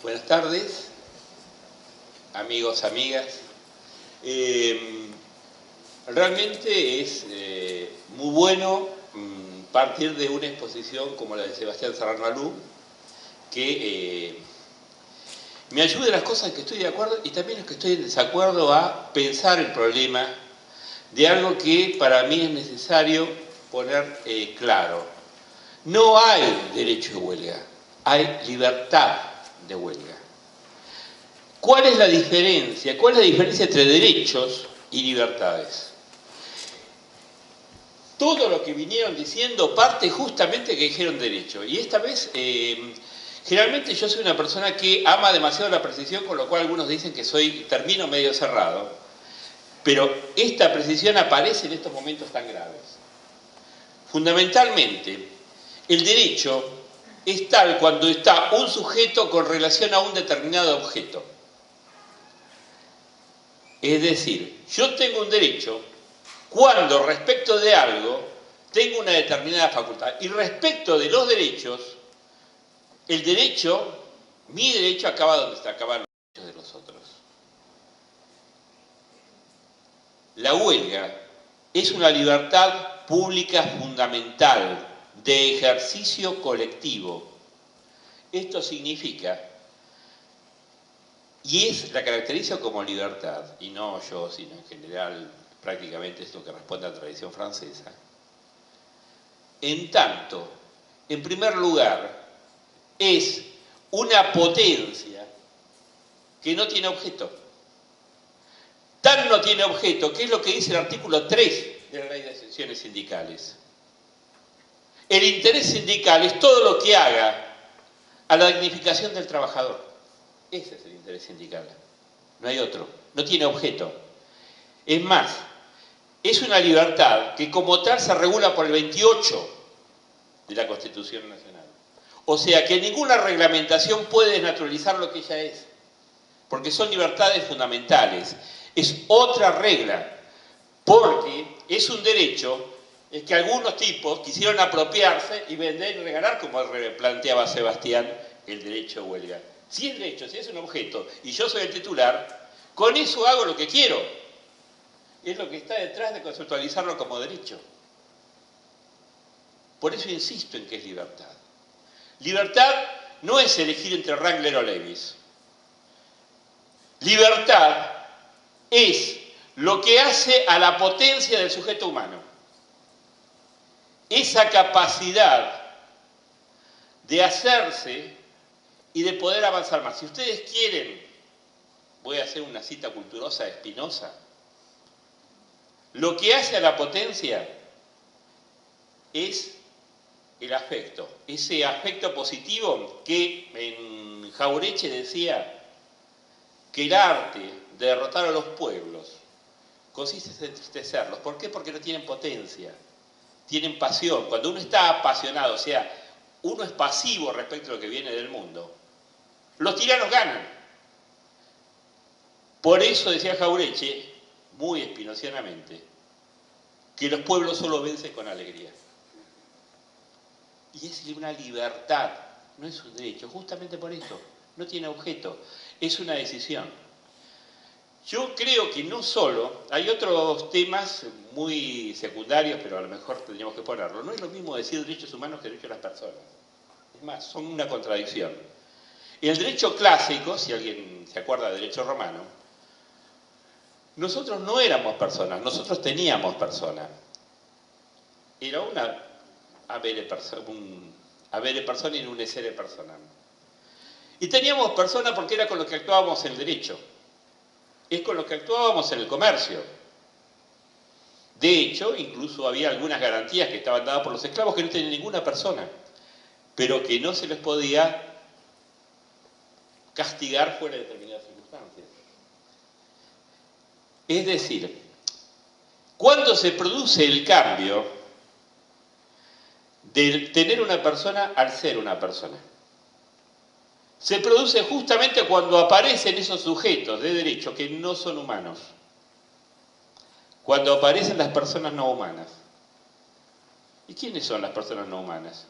Buenas tardes, amigos, amigas. Realmente es muy bueno partir de una exposición como la de Sebastián Serrano Alú, que me ayuda en las cosas en que estoy de acuerdo y también en las que estoy en desacuerdo a pensar el problema de algo que para mí es necesario poner claro. No hay derecho de huelga, hay libertad de huelga. ¿Cuál es la diferencia? ¿Cuál es la diferencia entre derechos y libertades? Todo lo que vinieron diciendo parte justamente que dijeron derecho. Y esta vez, generalmente yo soy una persona que ama demasiado la precisión, con lo cual algunos dicen que termino medio cerrado. Pero esta precisión aparece en estos momentos tan graves. Fundamentalmente, el derecho es tal cuando está un sujeto con relación a un determinado objeto. Es decir, yo tengo un derecho cuando respecto de algo tengo una determinada facultad. Y respecto de los derechos, el derecho, mi derecho acaba donde acaban los derechos de los otros. La huelga es una libertad pública fundamental de ejercicio colectivo. Esto significa, y la caracterizo como libertad, y no yo, sino en general prácticamente es lo que responde a la tradición francesa. En tanto, en primer lugar, es una potencia que no tiene objeto. Tan no tiene objeto, que es lo que dice el artículo 3 de la Ley de Secciones Sindicales. El interés sindical es todo lo que haga a la dignificación del trabajador. Ese es el interés sindical. No hay otro. No tiene objeto. Es más, es una libertad que como tal se regula por el 28 de la Constitución Nacional. O sea que ninguna reglamentación puede desnaturalizar lo que ella es, porque son libertades fundamentales. Es otra regla, porque es un derecho que algunos tipos quisieron apropiarse y vender y regalar, como planteaba Sebastián, el derecho de huelga. Si es derecho, si es un objeto, y yo soy el titular, con eso hago lo que quiero. Es lo que está detrás de conceptualizarlo como derecho. Por eso insisto en que es libertad. Libertad no es elegir entre Wrangler o Levi's. Libertad es lo que hace a la potencia del sujeto humano. Esa capacidad de hacerse y de poder avanzar más. Si ustedes quieren, voy a hacer una cita culturosa de Spinoza, lo que hace a la potencia es el afecto, ese afecto positivo que en Jauretche decía que el arte de derrotar a los pueblos consiste en entristecerlos. ¿Por qué? Porque no tienen potencia, tienen pasión. Cuando uno está apasionado, o sea, uno es pasivo respecto a lo que viene del mundo, los tiranos ganan. Por eso decía Jauretche, muy espinocianamente, que los pueblos solo vencen con alegría. Y es una libertad, no es un derecho, justamente por eso, no tiene objeto, es una decisión. Yo creo que no solo, hay otros temas muy secundarios, pero a lo mejor tendríamos que ponerlo. No es lo mismo decir derechos humanos que derechos de las personas. Es más, son una contradicción. En el derecho clásico, si alguien se acuerda del derecho romano, nosotros no éramos personas, nosotros teníamos personas. Era una avere persona y un essere persona. Y teníamos personas porque era con lo que actuábamos en el derecho. Es con lo que actuábamos en el comercio. De hecho, incluso había algunas garantías que estaban dadas por los esclavos que no tenían ninguna persona, pero que no se les podía castigar fuera de determinadas circunstancias. Es decir, cuando se produce el cambio de tener una persona al ser una persona, se produce justamente cuando aparecen esos sujetos de derecho que no son humanos, cuando aparecen las personas no humanas. ¿Y quiénes son las personas no humanas?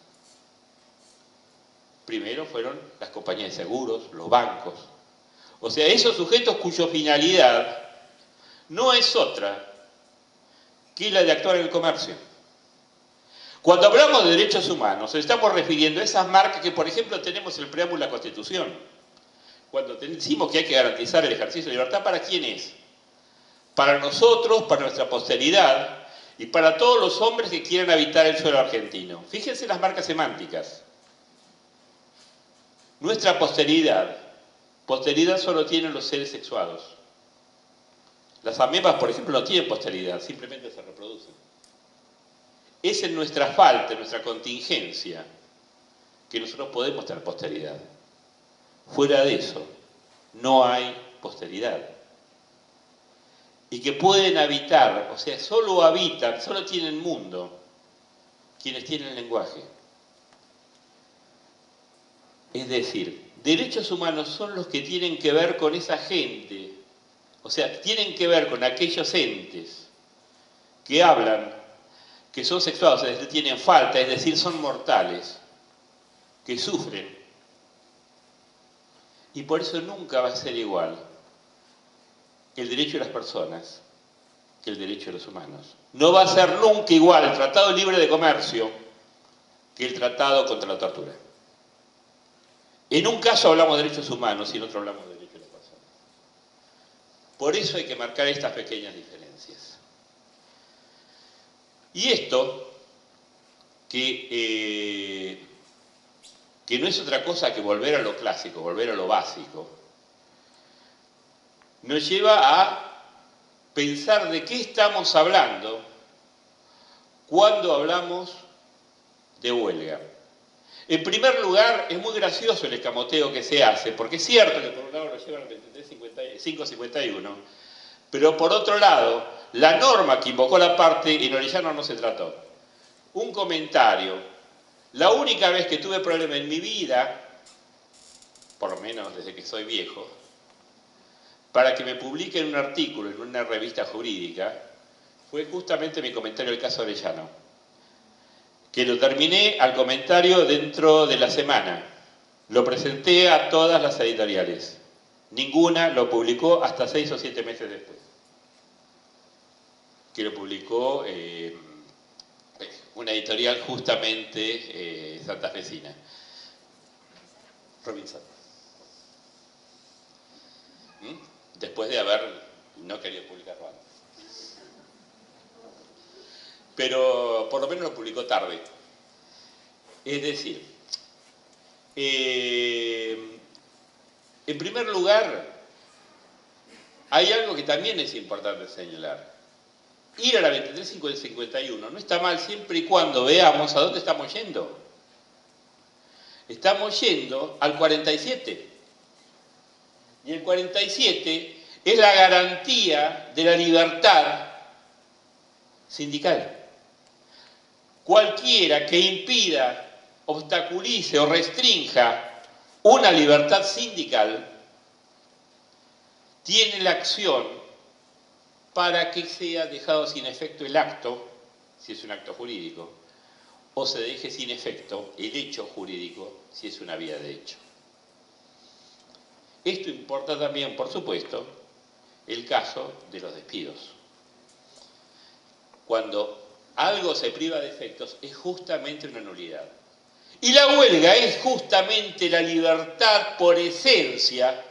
Primero fueron las compañías de seguros, los bancos. O sea, esos sujetos cuya finalidad no es otra que la de actuar en el comercio. Cuando hablamos de derechos humanos, estamos refiriendo a esas marcas que, por ejemplo, tenemos en el preámbulo de la Constitución. Cuando decimos que hay que garantizar el ejercicio de libertad, ¿para quién es? Para nosotros, para nuestra posteridad y para todos los hombres que quieran habitar el suelo argentino. Fíjense las marcas semánticas. Nuestra posteridad solo tienen los seres sexuados. Las amebas, por ejemplo, no tienen posteridad, simplemente se reproducen. Es en nuestra falta, en nuestra contingencia, que nosotros podemos tener posteridad. Fuera de eso, no hay posteridad. Y que pueden habitar, o sea, solo habitan, solo tienen mundo, quienes tienen lenguaje. Es decir, derechos humanos son los que tienen que ver con esa gente, o sea, tienen que ver con aquellos entes que hablan, que son sexuados, es decir, tienen falta, es decir, son mortales, que sufren. Y por eso nunca va a ser igual el derecho de las personas que el derecho de los humanos. No va a ser nunca igual el Tratado Libre de Comercio que el Tratado contra la Tortura. En un caso hablamos de derechos humanos y en otro hablamos de derechos de las personas. Por eso hay que marcar estas pequeñas diferencias. Y esto, que no es otra cosa que volver a lo clásico, volver a lo básico, nos lleva a pensar de qué estamos hablando cuando hablamos de huelga. En primer lugar, es muy gracioso el escamoteo que se hace, porque es cierto que por un lado lo llevan al 23.551, pero por otro lado, la norma que invocó la parte en Orellano no se trató. Un comentario. La única vez que tuve problema en mi vida, por lo menos desde que soy viejo, para que me publiquen un artículo en una revista jurídica, fue justamente mi comentario del caso Orellano, que lo terminé al comentario dentro de la semana. Lo presenté a todas las editoriales. Ninguna lo publicó hasta 6 o 7 meses después. Que lo publicó una editorial justamente santafesina. Robinson. Después de haber no querido publicarlo antes. Pero por lo menos lo publicó tarde. Es decir, en primer lugar, hay algo que también es importante señalar. Ir a la 23.551 no está mal siempre y cuando veamos a dónde estamos yendo. Estamos yendo al 47. Y el 47 es la garantía de la libertad sindical. Cualquiera que impida, obstaculice o restrinja una libertad sindical tiene la acción para que sea dejado sin efecto el acto, si es un acto jurídico, o se deje sin efecto el hecho jurídico, si es una vía de hecho. Esto importa también, por supuesto, el caso de los despidos. Cuando algo se priva de efectos, es justamente una nulidad. Y la huelga es justamente la libertad por esencia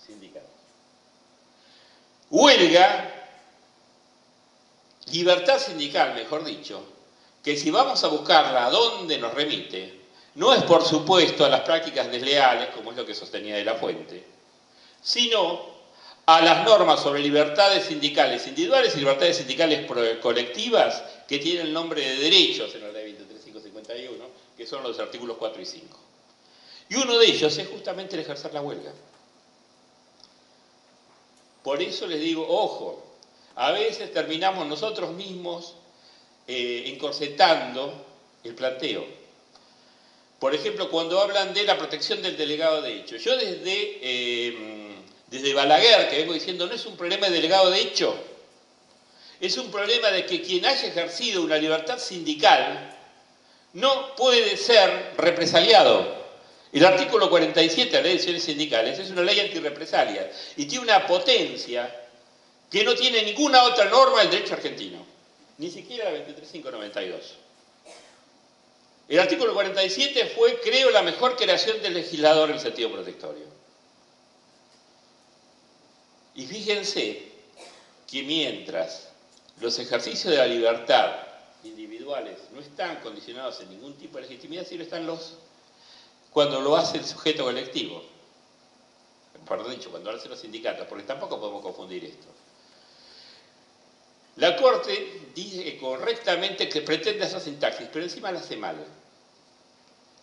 sindical. Huelga, libertad sindical, mejor dicho, que si vamos a buscarla a dónde nos remite, no es por supuesto a las prácticas desleales, como es lo que sostenía de la Fuente, sino a las normas sobre libertades sindicales individuales y libertades sindicales colectivas que tienen el nombre de derechos en la ley 23.551, que son los artículos 4 y 5. Y uno de ellos es justamente el ejercer la huelga. Por eso les digo, ojo, a veces terminamos nosotros mismos encorsetando el planteo. Por ejemplo, cuando hablan de la protección del delegado de hecho. Yo desde Balaguer, que vengo diciendo, no es un problema de delegado de hecho, es un problema de que quien haya ejercido una libertad sindical no puede ser represaliado, El artículo 47 de la Ley de Decisiones Sindicales es una ley antirrepresalia y tiene una potencia que no tiene ninguna otra norma del derecho argentino, ni siquiera la 23592. El artículo 47 fue, creo, la mejor creación del legislador en sentido protectorio. Y fíjense que mientras los ejercicios de la libertad individuales no están condicionados en ningún tipo de legitimidad, sí lo están cuando lo hace el sujeto colectivo. Perdón dicho, cuando lo hacen los sindicatos, porque tampoco podemos confundir esto. La Corte dice correctamente que pretende hacer sintaxis, pero encima la hace mal.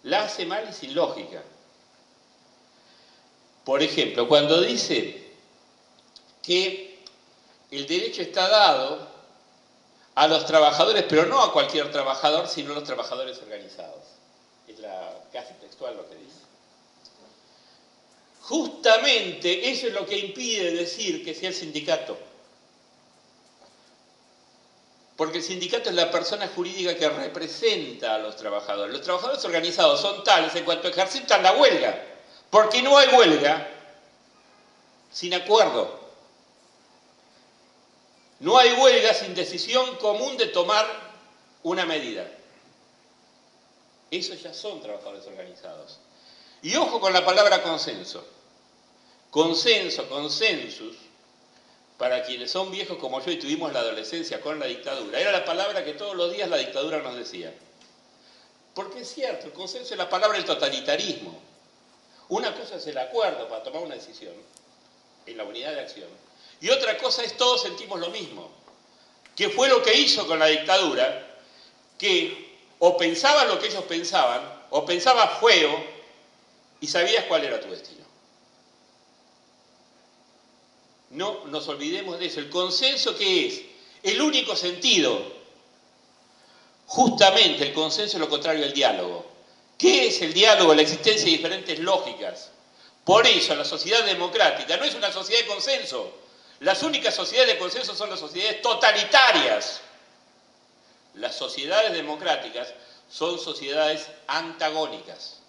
La hace mal y sin lógica. Por ejemplo, cuando dice que el derecho está dado a los trabajadores, pero no a cualquier trabajador, sino a los trabajadores organizados. Es casi textual lo que dice. Justamente eso es lo que impide decir que sea el sindicato. Porque el sindicato es la persona jurídica que representa a los trabajadores. Los trabajadores organizados son tales en cuanto ejercitan la huelga. Porque no hay huelga sin acuerdo. No hay huelga sin decisión común de tomar una medida. Esos ya son trabajadores organizados. Y ojo con la palabra consenso. Consenso, consensus, para quienes son viejos como yo y tuvimos la adolescencia con la dictadura, era la palabra que todos los días la dictadura nos decía. Porque es cierto, el consenso es la palabra del totalitarismo. Una cosa es el acuerdo para tomar una decisión, en la unidad de acción, y otra cosa es todos sentimos lo mismo, que fue lo que hizo con la dictadura, que o pensabas lo que ellos pensaban, o pensabas feo y sabías cuál era tu destino. No nos olvidemos de eso. El consenso, ¿qué es? El único sentido. Justamente el consenso es lo contrario al diálogo. ¿Qué es el diálogo? La existencia de diferentes lógicas. Por eso la sociedad democrática no es una sociedad de consenso. Las únicas sociedades de consenso son las sociedades totalitarias. Las sociedades democráticas son sociedades antagónicas,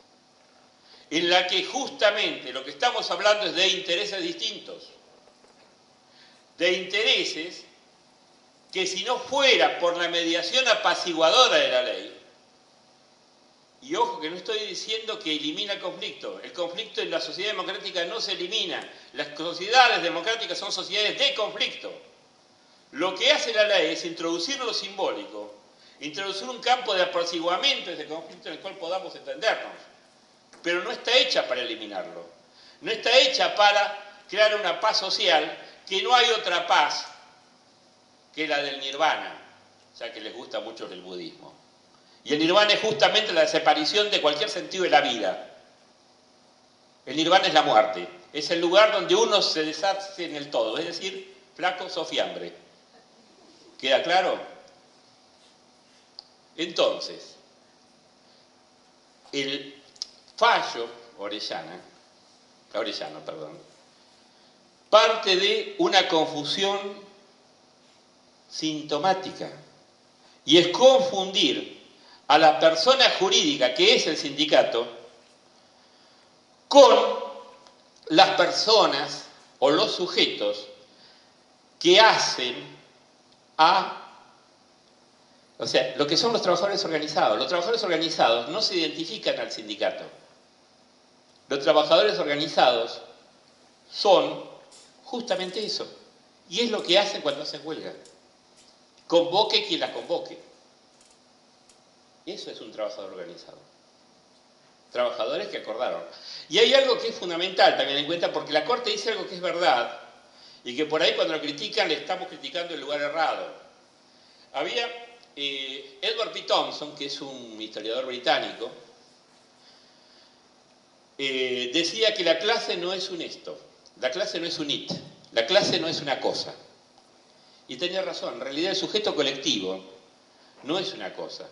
en la que justamente lo que estamos hablando es de intereses distintos. De intereses que si no fuera por la mediación apaciguadora de la ley, y ojo que no estoy diciendo que elimina el conflicto en la sociedad democrática no se elimina, las sociedades democráticas son sociedades de conflicto. Lo que hace la ley es introducir lo simbólico, introducir un campo de apaciguamiento de ese conflicto en el cual podamos entendernos, pero no está hecha para eliminarlo, no está hecha para crear una paz social, que no hay otra paz que la del nirvana, ya que les gusta mucho el budismo. Y el nirvana es justamente la desaparición de cualquier sentido de la vida. El nirvana es la muerte, es el lugar donde uno se deshace en el todo, es decir, flacos o fiambre. ¿Queda claro? Entonces, el fallo Orellano, parte de una confusión sintomática, y es confundir a la persona jurídica que es el sindicato con las personas o los sujetos que hacen o sea, lo que son los trabajadores organizados. Los trabajadores organizados no se identifican al sindicato. Los trabajadores organizados son justamente eso. Y es lo que hacen cuando hacen huelga. Convoque quien la convoque. Eso es un trabajador organizado. Trabajadores que acordaron. Y hay algo que es fundamental también en cuenta, porque la Corte dice algo que es verdad, y que por ahí cuando lo critican le estamos criticando el lugar errado. Había Edward P. Thompson, que es un historiador británico, decía que la clase no es un esto, la clase no es un it, la clase no es una cosa. Y tenía razón, en realidad el sujeto colectivo no es una cosa.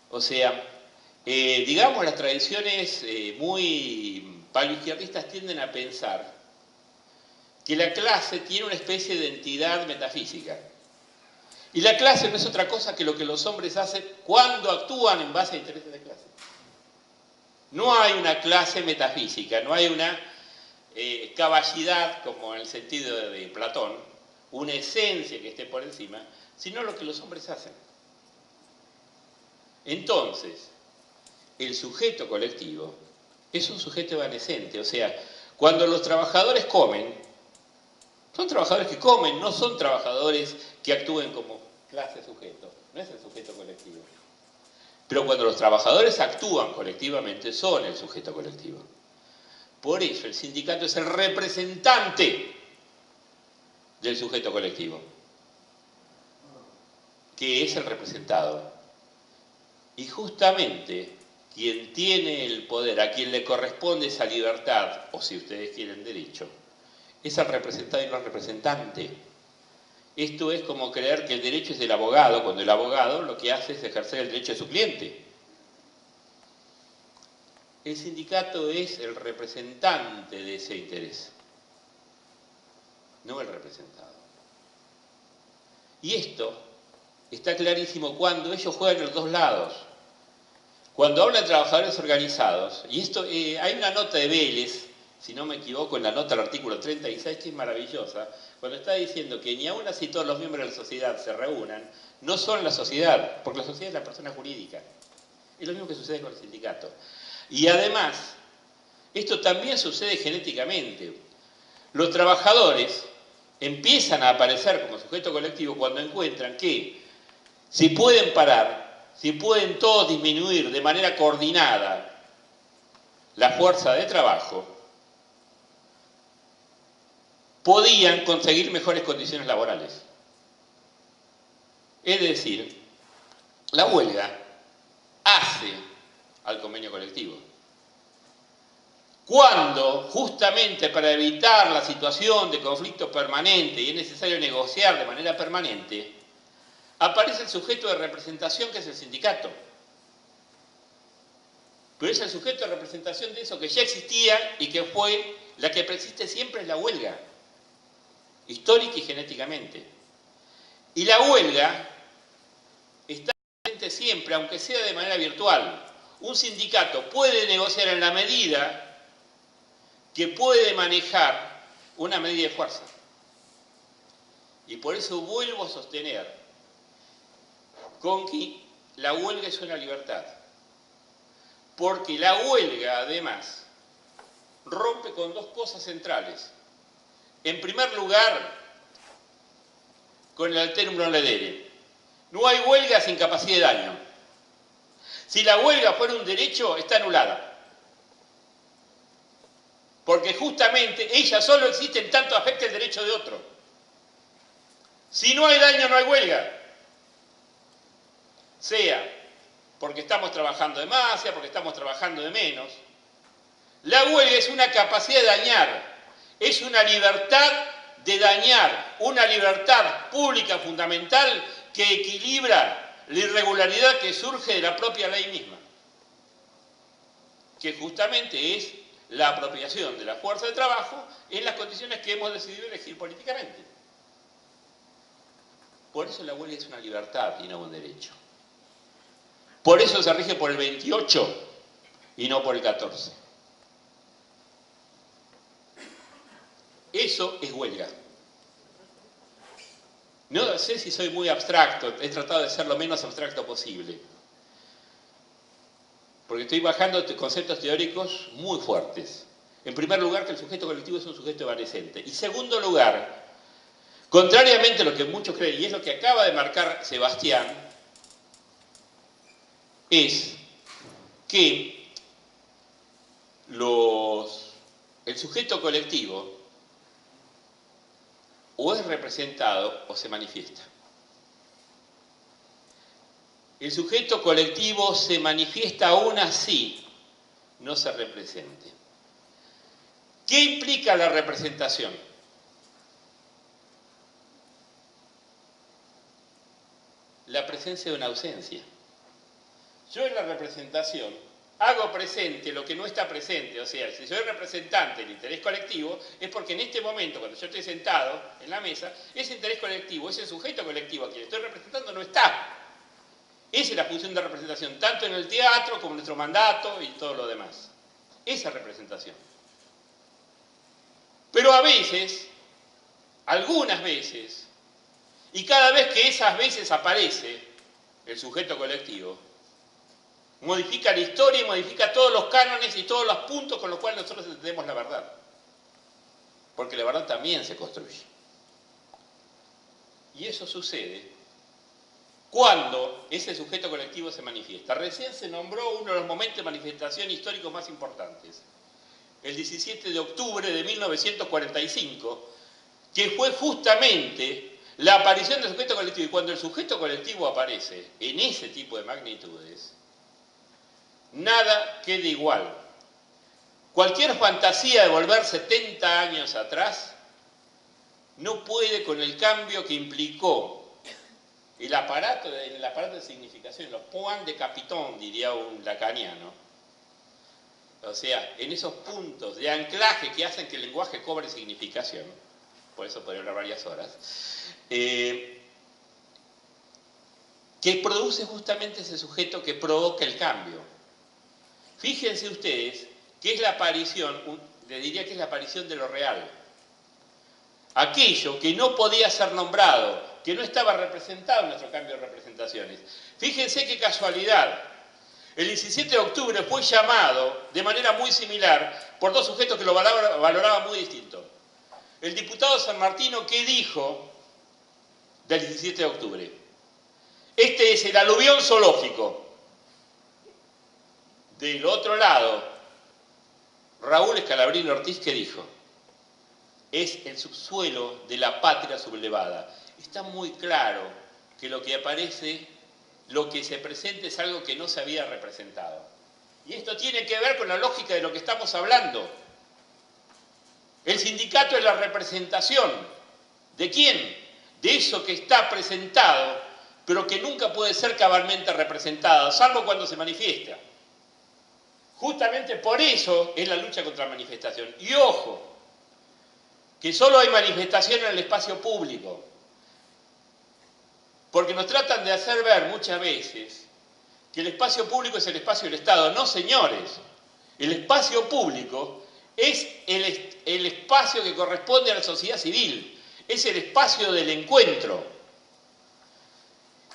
O sea, digamos, las tradiciones muy paleoizquierdistas tienden a pensar que la clase tiene una especie de entidad metafísica. Y la clase no es otra cosa que lo que los hombres hacen cuando actúan en base a intereses de clase. No hay una clase metafísica, no hay una cabalidad, como en el sentido de Platón, una esencia que esté por encima, sino lo que los hombres hacen. Entonces, el sujeto colectivo es un sujeto evanescente, o sea, cuando los trabajadores comen, son trabajadores que comen, no son trabajadores que actúen como clase sujeto, no es el sujeto colectivo. Pero cuando los trabajadores actúan colectivamente, son el sujeto colectivo. Por eso el sindicato es el representante del sujeto colectivo, que es el representado. Y justamente quien tiene el poder, a quien le corresponde esa libertad, o si ustedes quieren derecho, es el representado y no el representante. Esto es como creer que el derecho es del abogado, cuando el abogado lo que hace es ejercer el derecho de su cliente. El sindicato es el representante de ese interés, no el representado. Y esto está clarísimo cuando ellos juegan en los dos lados. Cuando hablan de trabajadores organizados, y esto hay una nota de Vélez, si no me equivoco, en la nota del artículo 36, que es maravillosa, cuando está diciendo que ni aún así todos los miembros de la sociedad se reúnan, no son la sociedad, porque la sociedad es la persona jurídica. Es lo mismo que sucede con el sindicato. Y además, esto también sucede genéticamente. Los trabajadores empiezan a aparecer como sujeto colectivo cuando encuentran que si pueden parar, si pueden todos disminuir de manera coordinada la fuerza de trabajo, podían conseguir mejores condiciones laborales. Es decir, la huelga hace al convenio colectivo. Cuando, justamente para evitar la situación de conflicto permanente y es necesario negociar de manera permanente, aparece el sujeto de representación que es el sindicato. Pero es el sujeto de representación de eso que ya existía y que fue la que persiste siempre es la huelga, histórica y genéticamente. Y la huelga está presente siempre, aunque sea de manera virtual. Un sindicato puede negociar en la medida que puede manejar una medida de fuerza. Y por eso vuelvo a sostener con que la huelga es una libertad. Porque la huelga, además, rompe con dos cosas centrales. En primer lugar, con el alterum non ledere. No hay huelga sin capacidad de daño. Si la huelga fuera un derecho, está anulada. Porque justamente ella solo existe en tanto afecta el derecho de otro. Si no hay daño, no hay huelga. Sea porque estamos trabajando de más, sea porque estamos trabajando de menos. La huelga es una capacidad de dañar, es una libertad de dañar, una libertad pública fundamental que equilibra la irregularidad que surge de la propia ley misma, que justamente es la apropiación de la fuerza de trabajo en las condiciones que hemos decidido elegir políticamente. Por eso la huelga es una libertad y no un derecho. Por eso se rige por el 28 y no por el 14. Eso es huelga. No sé si soy muy abstracto, he tratado de ser lo menos abstracto posible. Porque estoy bajando conceptos teóricos muy fuertes. En primer lugar, que el sujeto colectivo es un sujeto evanescente. Y segundo lugar, contrariamente a lo que muchos creen, y es lo que acaba de marcar Sebastián, es que el sujeto colectivo o es representado o se manifiesta. El sujeto colectivo se manifiesta aún así no se represente. ¿Qué implica la representación? La presencia de una ausencia. Yo en la representación hago presente lo que no está presente, o sea, si soy representante del interés colectivo, es porque en este momento, cuando yo estoy sentado en la mesa, ese interés colectivo, ese sujeto colectivo a quien estoy representando no está. Esa es la función de representación, tanto en el teatro como en nuestro mandato y todo lo demás. Esa representación. Pero a veces, algunas veces, y cada vez que esas veces aparece el sujeto colectivo, modifica la historia y modifica todos los cánones y todos los puntos con los cuales nosotros entendemos la verdad. Porque la verdad también se construye. Y eso sucede cuando ese sujeto colectivo se manifiesta. Recién se nombró uno de los momentos de manifestación históricos más importantes, el 17 de octubre de 1945, que fue justamente la aparición del sujeto colectivo. Y cuando el sujeto colectivo aparece en ese tipo de magnitudes, nada queda igual. Cualquier fantasía de volver 70 años atrás no puede con el cambio que implicó el aparato de significación, los points de capitón, diría un lacaniano. O sea, en esos puntos de anclaje que hacen que el lenguaje cobre significación, por eso podría hablar varias horas, que produce justamente ese sujeto que provoca el cambio. Fíjense ustedes que es la aparición, les diría que es la aparición de lo real. Aquello que no podía ser nombrado, que no estaba representado en nuestro cambio de representaciones. Fíjense qué casualidad. El 17 de octubre fue llamado de manera muy similar por dos sujetos que lo valoraban muy distinto. El diputado San Martino, ¿qué dijo del 17 de octubre? Este es el aluvión zoológico. Del otro lado, Raúl Escalabrino Ortiz, ¿qué dijo? Es el subsuelo de la patria sublevada. Está muy claro que lo que aparece, lo que se presenta es algo que no se había representado. Y esto tiene que ver con la lógica de lo que estamos hablando. El sindicato es la representación. ¿De quién? De eso que está presentado, pero que nunca puede ser cabalmente representado, salvo cuando se manifiesta. Justamente por eso es la lucha contra la manifestación. Y ojo, que solo hay manifestación en el espacio público. Porque nos tratan de hacer ver muchas veces que el espacio público es el espacio del Estado. No, señores. El espacio público es el espacio que corresponde a la sociedad civil. Es el espacio del encuentro.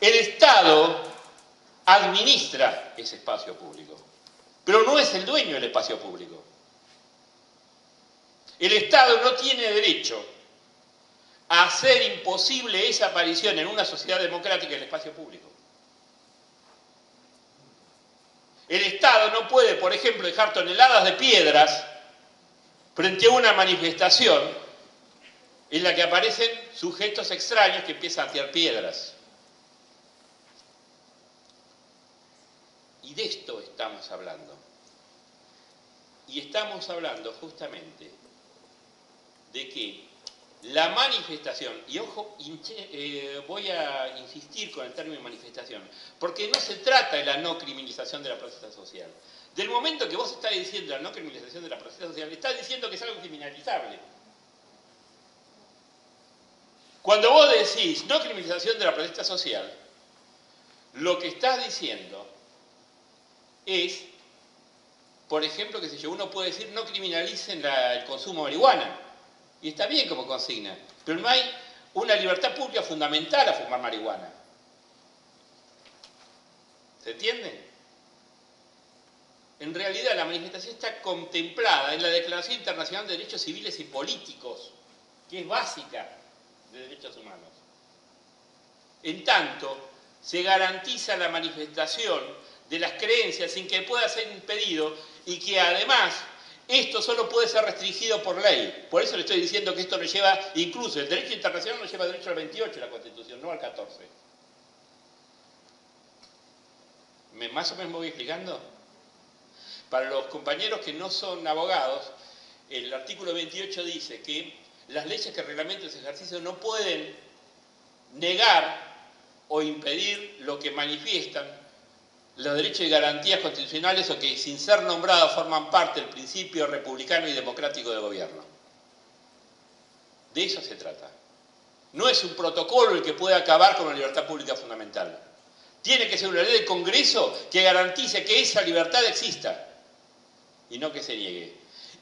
El Estado administra ese espacio público, pero no es el dueño del espacio público. El Estado no tiene derecho a hacer imposible esa aparición en una sociedad democrática del espacio público. El Estado no puede, por ejemplo, dejar toneladas de piedras frente a una manifestación en la que aparecen sujetos extraños que empiezan a tirar piedras. Y de esto estamos hablando. Y estamos hablando justamente de que la manifestación, y ojo, voy a insistir con el término manifestación, porque no se trata de la no criminalización de la protesta social. Del momento que vos estás diciendo la no criminalización de la protesta social, estás diciendo que es algo criminalizable. Cuando vos decís no criminalización de la protesta social, lo que estás diciendo es, por ejemplo, qué sé yo, uno puede decir no criminalicen el consumo de marihuana. Y está bien como consigna, pero no hay una libertad pública fundamental a fumar marihuana. ¿Se entiende? En realidad la manifestación está contemplada en la Declaración Internacional de Derechos Civiles y Políticos, que es básica de derechos humanos. En tanto, se garantiza la manifestación de las creencias sin que pueda ser impedido y que además esto solo puede ser restringido por ley. Por eso le estoy diciendo que esto nos lleva, incluso el derecho internacional nos lleva derecho al 28 de la Constitución, no al 14. ¿Más o menos me voy explicando? Para los compañeros que no son abogados, el artículo 28 dice que las leyes que reglamentan ese ejercicio no pueden negar o impedir lo que manifiestan los derechos y garantías constitucionales o que sin ser nombrados forman parte del principio republicano y democrático de gobierno. De eso se trata. No es un protocolo el que puede acabar con la libertad pública fundamental. Tiene que ser una ley del Congreso que garantice que esa libertad exista y no que se niegue.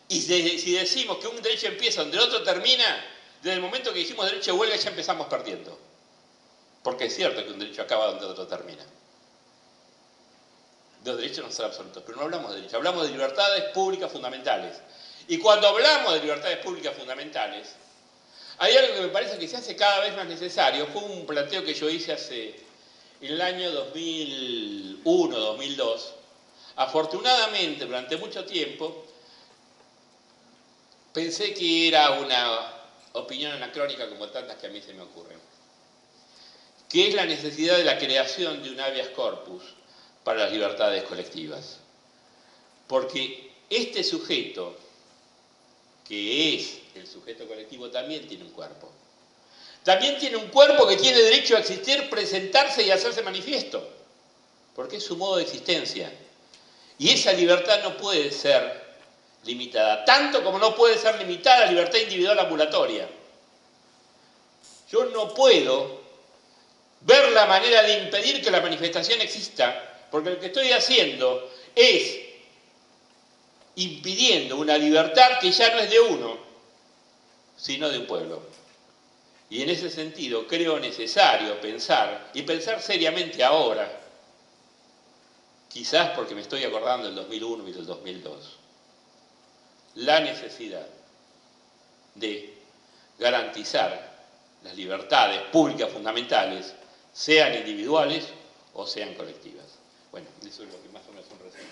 Y si decimos que un derecho empieza donde el otro termina, desde el momento que dijimos derecho de huelga ya empezamos perdiendo. Porque es cierto que un derecho acaba donde otro termina. Los derechos no son absolutos, pero no hablamos de derechos, hablamos de libertades públicas fundamentales. Y cuando hablamos de libertades públicas fundamentales, hay algo que me parece que se hace cada vez más necesario. Fue un planteo que yo hice en el año 2001, 2002. Afortunadamente, durante mucho tiempo, pensé que era una opinión anacrónica como tantas que a mí se me ocurren, que es la necesidad de la creación de un habeas corpus para las libertades colectivas. Porque este sujeto, que es el sujeto colectivo, también tiene un cuerpo. También tiene un cuerpo que tiene derecho a existir, presentarse y hacerse manifiesto, porque es su modo de existencia. Y esa libertad no puede ser limitada, tanto como no puede ser limitada la libertad individual ambulatoria. Yo no puedo ver la manera de impedir que la manifestación exista, porque lo que estoy haciendo es impidiendo una libertad que ya no es de uno, sino de un pueblo. Y en ese sentido creo necesario pensar, y pensar seriamente ahora, quizás porque me estoy acordando del 2001 y del 2002, la necesidad de garantizar las libertades públicas fundamentales, sean individuales o sean colectivas. Bueno, eso es lo que más o menos es un resumen.